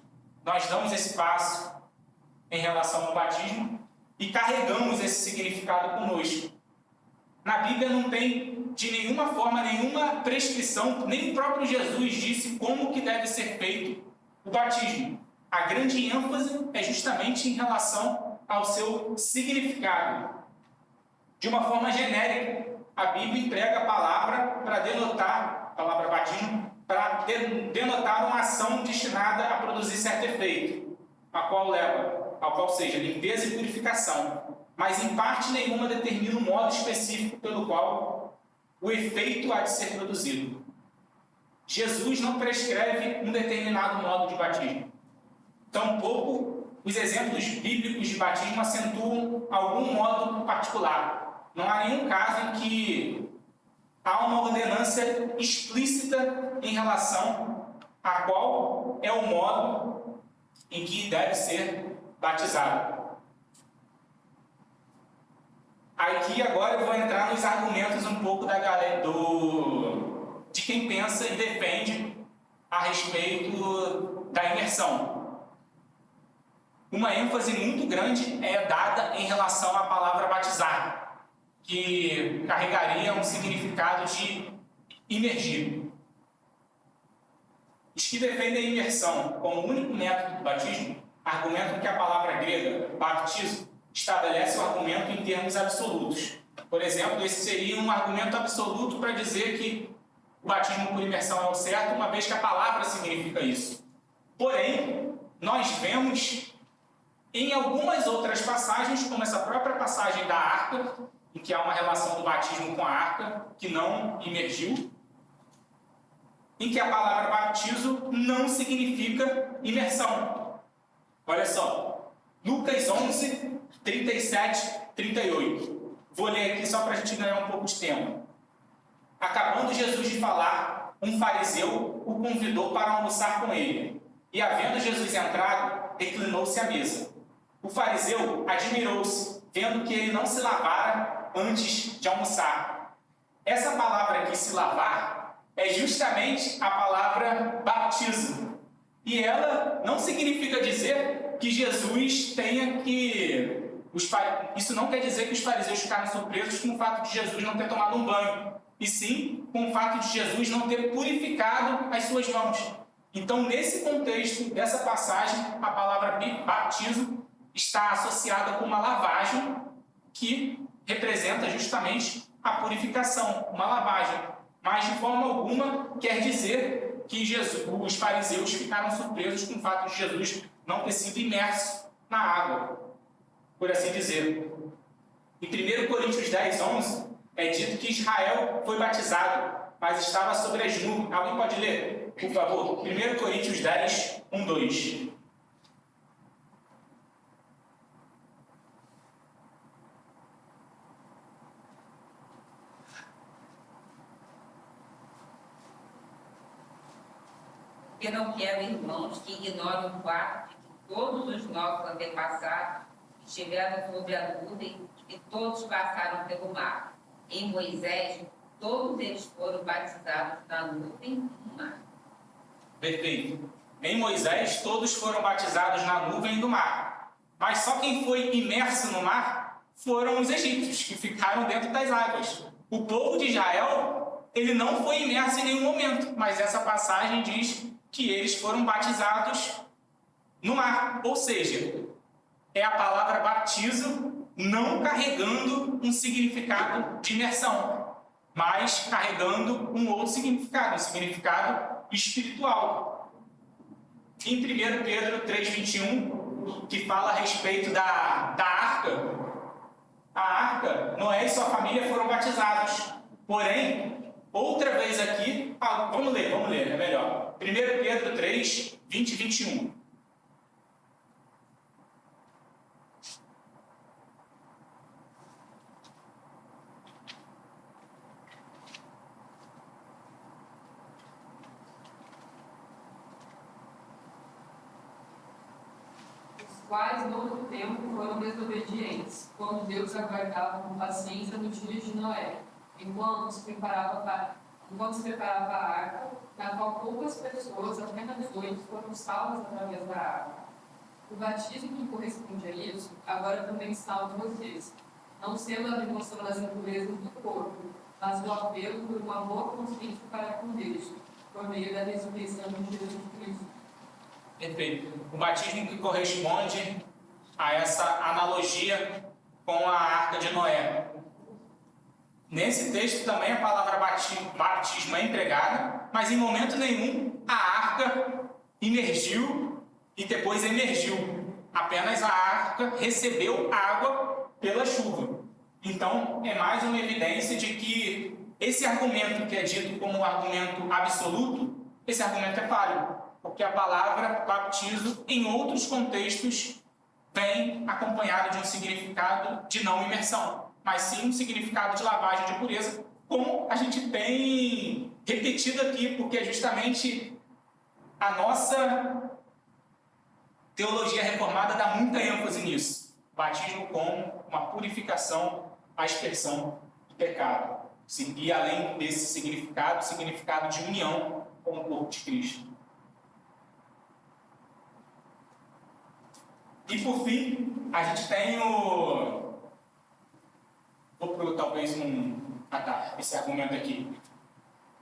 nós damos esse passo em relação ao batismo e carregamos esse significado conosco. Na Bíblia não tem de nenhuma forma, nenhuma prescrição, nem o próprio Jesus disse como que deve ser feito o batismo. A grande ênfase é justamente em relação ao seu significado. De uma forma genérica, a Bíblia emprega a palavra para denotar, a palavra batismo, para denotar uma ação destinada a produzir certo efeito, ao qual seja limpeza e purificação, mas em parte nenhuma determina um modo específico pelo qual o efeito há de ser produzido. Jesus não prescreve um determinado modo de batismo. Tampouco os exemplos bíblicos de batismo acentuam algum modo particular. Não há nenhum caso em que há uma ordenança explícita em relação a qual é o modo em que deve ser batizado. Aqui agora eu vou entrar nos argumentos um pouco da galera de quem pensa e defende a respeito da imersão. Uma ênfase muito grande é dada em relação à palavra batizar, que carregaria um significado de imergir. Os que defendem a imersão como único método do batismo argumentam que a palavra grega, baptizo, estabelece o argumento em termos absolutos. Por exemplo, esse seria um argumento absoluto para dizer que o batismo por imersão é o certo, uma vez que a palavra significa isso. Porém, nós vemos em algumas outras passagens, como essa própria passagem da arca, em que há uma relação do batismo com a arca, que não imergiu, em que a palavra baptizo não significa imersão. Olha só, Lucas 11, 37, 38. Vou ler aqui só para a gente ganhar um pouco de tempo. Acabando Jesus de falar, um fariseu o convidou para almoçar com ele. E, havendo Jesus entrado, reclinou-se à mesa. O fariseu admirou-se, vendo que ele não se lavara antes de almoçar. Essa palavra aqui, se lavar, é justamente a palavra baptizo. E ela não significa dizer que Jesus tenha que... Isso não quer dizer que os fariseus ficaram surpresos com o fato de Jesus não ter tomado um banho, e sim com o fato de Jesus não ter purificado as suas mãos. Então, nesse contexto dessa passagem, a palavra baptizo está associada com uma lavagem que representa justamente a purificação, uma lavagem. Mas, de forma alguma, quer dizer que os fariseus ficaram surpresos com o fato de Jesus não ter sido imerso na água, por assim dizer. Em 1 Coríntios 10, 11, é dito que Israel foi batizado, mas estava sobre as nuvens. Alguém pode ler, por favor? 1 Coríntios 10, 1, 2. Porque não quero, irmãos, que ignorem o fato de que todos os nossos antepassados estiveram sobre a nuvem e todos passaram pelo mar. Em Moisés, todos eles foram batizados na nuvem e no mar. Perfeito. Em Moisés, todos foram batizados na nuvem e no mar. Mas só quem foi imerso no mar foram os egípcios, que ficaram dentro das águas. O povo de Israel, ele não foi imerso em nenhum momento, mas essa passagem diz que eles foram batizados no mar. Ou seja, é a palavra baptizo não carregando um significado de imersão, mas carregando um outro significado, um significado espiritual. Em 1 Pedro 3,21, que fala a respeito da arca, a arca, Noé e sua família foram batizados. Porém, outra vez aqui, vamos ler, é melhor. 1 Pedro 3, 20 e 21. quais no outro tempo foram desobedientes, quando Deus aguardava com paciência nos dias de Noé, enquanto se preparava a arca, na qual poucas pessoas, apenas 8, foram salvas através da água. O batismo que corresponde a isso, agora também salva vocês, não sendo a remoção das impurezas do corpo, mas o apelo por uma boa consciência para com Deus, por meio da ressurreição de Jesus Cristo. Perfeito. O batismo que corresponde a essa analogia com a Arca de Noé. Nesse texto também a palavra batismo é empregada, mas em momento nenhum a arca imergiu e depois emergiu. Apenas a arca recebeu água pela chuva. Então é mais uma evidência de que esse argumento que é dito como um argumento absoluto, esse argumento é falho, porque a palavra batismo em outros contextos vem acompanhado de um significado de não imersão, mas sim um significado de lavagem de pureza, como a gente tem repetido aqui, porque é justamente a nossa teologia reformada dá muita ênfase nisso. Batismo como uma purificação, a expiação do pecado. E além desse significado, o significado de união com o corpo de Cristo. E por fim, a gente tem o... Vou para talvez esse argumento aqui.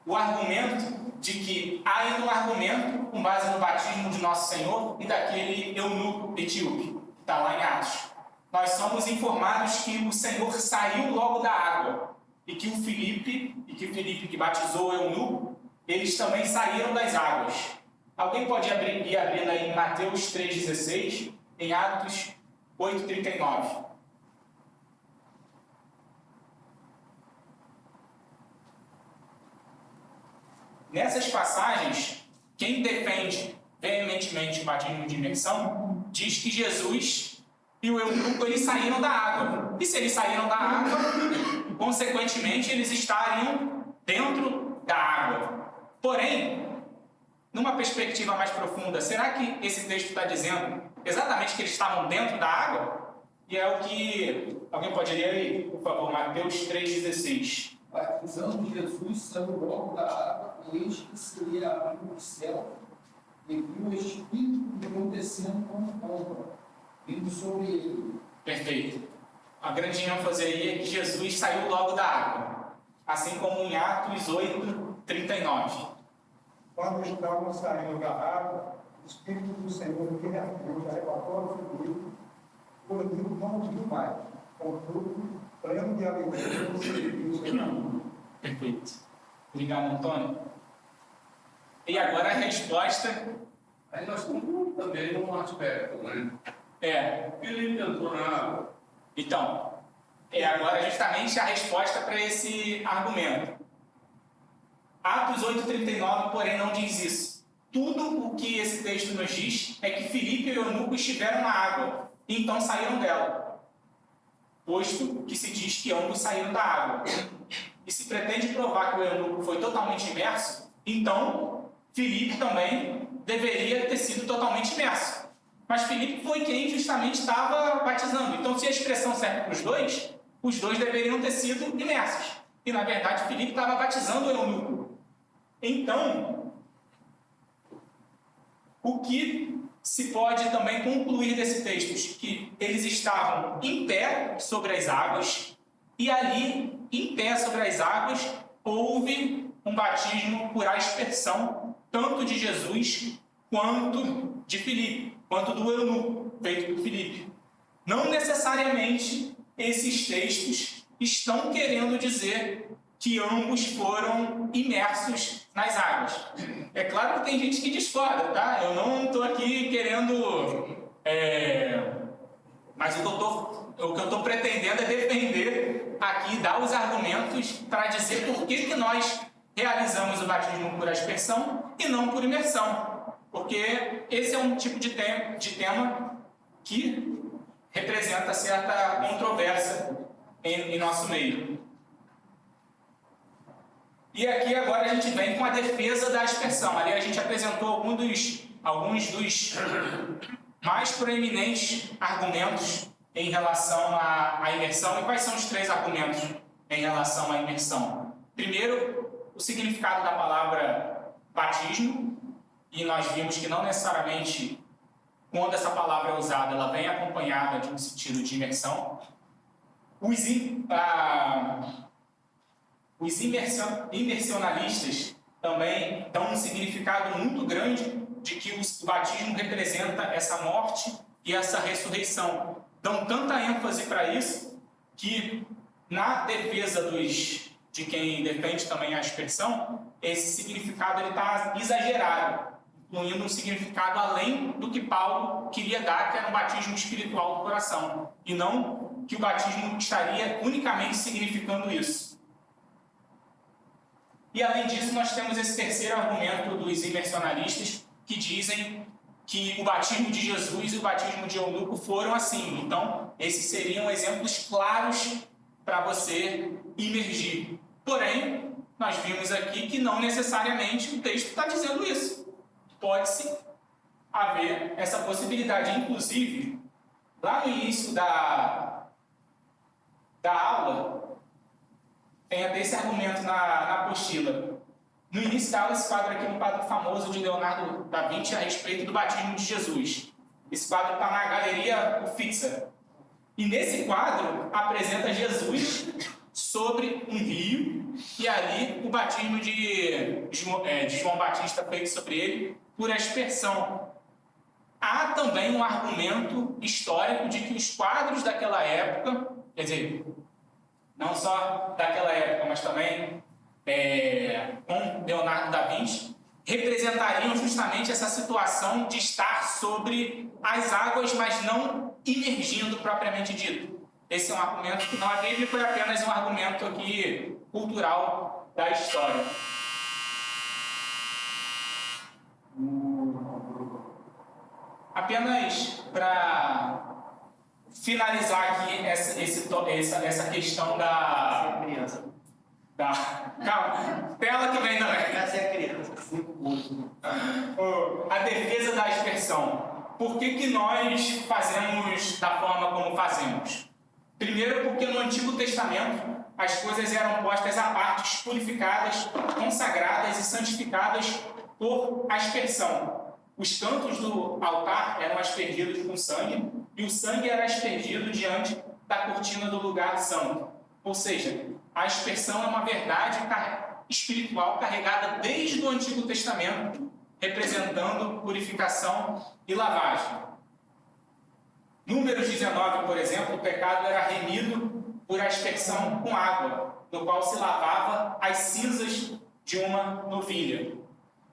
O argumento de que há ainda um argumento com base no batismo de Nosso Senhor e daquele eunuco etíope, que está lá em Atos. Nós somos informados que o Senhor saiu logo da água e que o Filipe que batizou o eunuco, eles também saíram das águas. Alguém pode ir abrindo aí em Mateus 3,16, em Atos 8,39. Nessas passagens, quem defende veementemente o batismo de imersão diz que Jesus e o eunuco eles saíram da água. E se eles saíram da água, consequentemente eles estariam dentro da água. Porém, numa perspectiva mais profunda, será que esse texto está dizendo exatamente que eles estavam dentro da água? E é o que... Alguém pode ler aí, por favor, Mateus 3,16. Batizando Jesus, saiu logo da água, e eis que se lhe abriu o céu, e viu o Espírito de Deus descendo como pomba, vindo sobre ele. Perfeito. A grande ênfase aí é que Jesus saiu logo da água, assim como em Atos 8,39. Quando estavam saindo da água, o Espírito do Senhor lhe arrebatou a figura, por aquilo não viu mais, contudo, pleno de alegria do Senhor. Perfeito. Obrigado, Antônio. E agora a resposta. Aí nós estamos também num aspecto, né? Filipe entrou na água. Então, agora justamente a resposta para esse argumento. Atos 8,39, porém, não diz isso. Tudo o que esse texto nos diz é que Filipe e o eunuco estiveram na água, e então saíram dela. Posto que se diz que ambos saíram da água. E se pretende provar que o eunuco foi totalmente imerso, então Filipe também deveria ter sido totalmente imerso. Mas Filipe foi quem justamente estava batizando. Então, se a expressão serve para os dois deveriam ter sido imersos. E, na verdade, Filipe estava batizando o eunuco. Então, o que se pode também concluir desse texto? Que eles estavam em pé sobre as águas, e ali, em pé sobre as águas, houve um batismo por aspersão, tanto de Jesus quanto de Filipe, quanto do eunuco, feito por Filipe. Não necessariamente esses textos estão querendo dizer que ambos foram imersos nas águas. É claro que tem gente que discorda, tá? Eu não estou aqui querendo... Mas o que eu estou pretendendo é defender aqui, dar os argumentos para dizer por que nós realizamos o batismo por aspersão e não por imersão. Porque esse é um tipo de tema que representa certa controvérsia em nosso meio. E aqui agora a gente vem com a defesa da aspersão. Ali a gente apresentou alguns dos mais proeminentes argumentos em relação à imersão. E quais são os 3 argumentos em relação à imersão? Primeiro, o significado da palavra batismo, e nós vimos que não necessariamente, quando essa palavra é usada, ela vem acompanhada de um sentido de imersão. Os imersionalistas também dão um significado muito grande de que o batismo representa essa morte e essa ressurreição. Dão tanta ênfase para isso que, na defesa de quem defende também a aspersão, esse significado está exagerado, incluindo um significado além do que Paulo queria dar, que era um batismo espiritual do coração, e não que o batismo estaria unicamente significando isso. E além disso, nós temos esse terceiro argumento dos imersionalistas, que dizem que o batismo de Jesus e o batismo de Eunuco foram assim. Então, esses seriam exemplos claros para você imergir. Porém, nós vimos aqui que não necessariamente o texto está dizendo isso. Pode-se haver essa possibilidade. Inclusive, lá no início da aula, tem até esse argumento na apostila. No início da aula, esse quadro aqui é um quadro famoso de Leonardo da Vinci a respeito do batismo de Jesus. Esse quadro está na Galeria Uffizi. E nesse quadro apresenta Jesus sobre um rio, e ali o batismo de João Batista feito sobre ele por aspersão. Há também um argumento histórico de que os quadros daquela época, quer dizer, não só daquela época, mas também com Leonardo da Vinci, representariam justamente essa situação de estar sobre as águas, mas não imergindo propriamente dito. Esse é um argumento que não é bíblico, é apenas um argumento aqui cultural da história. Apenas para finalizar aqui essa questão da criança. Calma, tela que vem também. Essa é a criança. A defesa da aspersão. Por que nós fazemos da forma como fazemos? Primeiro, porque no Antigo Testamento as coisas eram postas à parte, purificadas, consagradas e santificadas por aspersão. Os cantos do altar eram aspergidos com sangue, e o sangue era aspergido diante da cortina do lugar santo. Ou seja, a aspersão é uma verdade espiritual carregada desde o Antigo Testamento, representando purificação e lavagem. Números 19, por exemplo, o pecado era remido por aspersão com água, no qual se lavava as cinzas de uma novilha.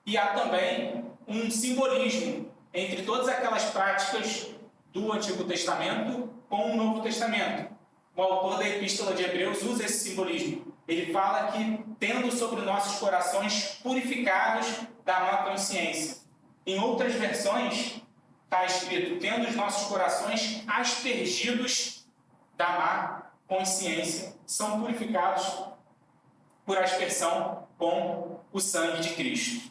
E há também um simbolismo entre todas aquelas práticas do Antigo Testamento com o Novo Testamento. O autor da Epístola de Hebreus usa esse simbolismo. Ele fala que, tendo sobre nossos corações purificados da má consciência. Em outras versões, está escrito, tendo os nossos corações aspergidos da má consciência, são purificados por aspersão com o sangue de Cristo.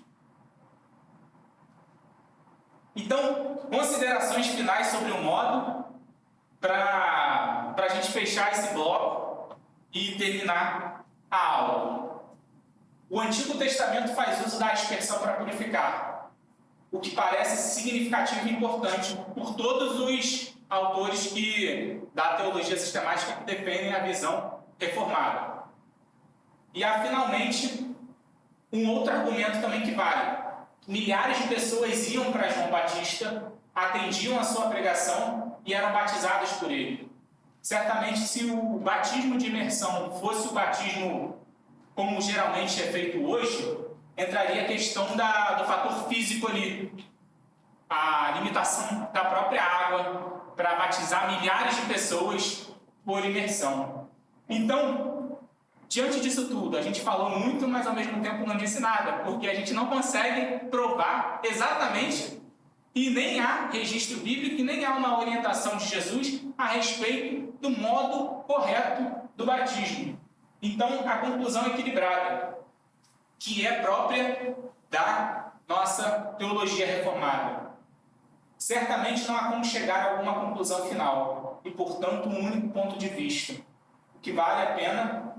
Então, considerações finais sobre o modo para a gente fechar esse bloco e terminar a aula. O Antigo Testamento faz uso da aspersão para purificar, o que parece significativo e importante por todos os autores da teologia sistemática que defendem a visão reformada. E há, finalmente, um outro argumento também que vale. Milhares de pessoas iam para João Batista, atendiam a sua pregação e eram batizadas por ele. Certamente, se o batismo de imersão fosse o batismo como geralmente é feito hoje, entraria a questão do fator físico ali, a limitação da própria água para batizar milhares de pessoas por imersão. Então, diante disso tudo, a gente falou muito, mas ao mesmo tempo não disse nada, porque a gente não consegue provar exatamente, e nem há registro bíblico, e nem há uma orientação de Jesus a respeito do modo correto do batismo. Então, a conclusão equilibrada, que é própria da nossa teologia reformada. certamente não há como chegar a alguma conclusão final e, portanto, um único ponto de vista. O que vale a pena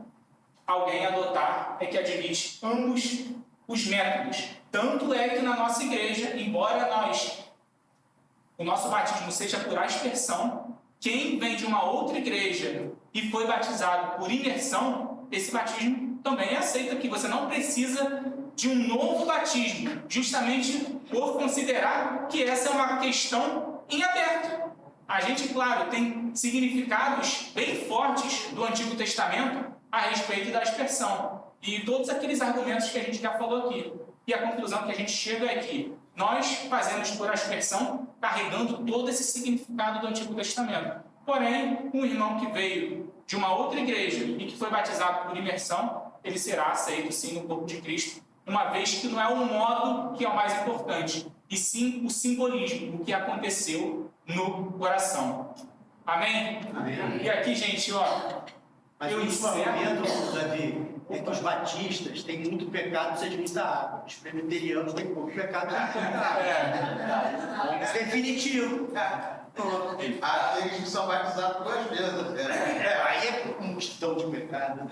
alguém adotar é que admite ambos os métodos. Tanto é que na nossa igreja, embora o nosso batismo seja por aspersão, quem vem de uma outra igreja e foi batizado por imersão, esse batismo também é aceito aqui. Você não precisa de um novo batismo, justamente por considerar que essa é uma questão em aberto. A gente, claro, tem significados bem fortes do Antigo Testamento a respeito da aspersão e todos aqueles argumentos que a gente já falou aqui. E a conclusão que a gente chega é que nós fazemos por aspersão carregando todo esse significado do Antigo Testamento. Porém, um irmão que veio de uma outra igreja e que foi batizado por imersão, ele será aceito sim no corpo de Cristo, uma vez que não é o modo que é o mais importante, e sim o simbolismo, o que aconteceu no coração. Amém? Amém. E aqui, gente, ó, Mas eu nesse encerro. momento, Davi, entre os batistas tem muito pecado, precisa de muita água. Os presbiterianos têm pouco pecado. É definitivo. Aqueles que são batizados 2 vezes. Aí é um questão de pecado.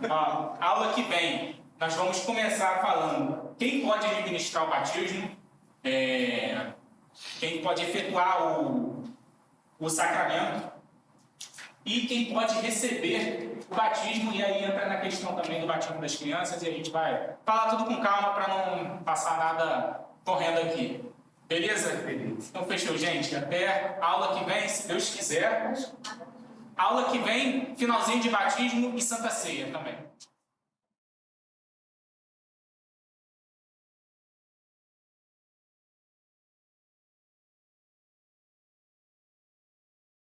Ó, aula que vem, nós vamos começar falando quem pode administrar o batismo, quem pode efetuar o sacramento e quem pode receber o batismo, e aí entra na questão também do batismo das crianças, e a gente vai falar tudo com calma para não passar nada correndo aqui. Beleza? Então fechou, gente. Até a aula que vem, se Deus quiser. Aula que vem, finalzinho de batismo e Santa Ceia também.